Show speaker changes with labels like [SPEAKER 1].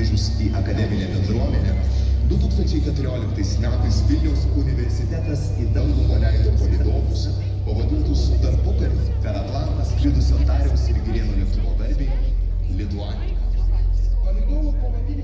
[SPEAKER 1] grįžus į akademinę bendruomenę, 2014 metais Vilniaus universitetas į dangų paleido palydovus, pavadintus tarpukariu per Atlantą skridusio Dariaus ir Girėno lėktuvo garbei Lituanika. Palydovų pavadinimas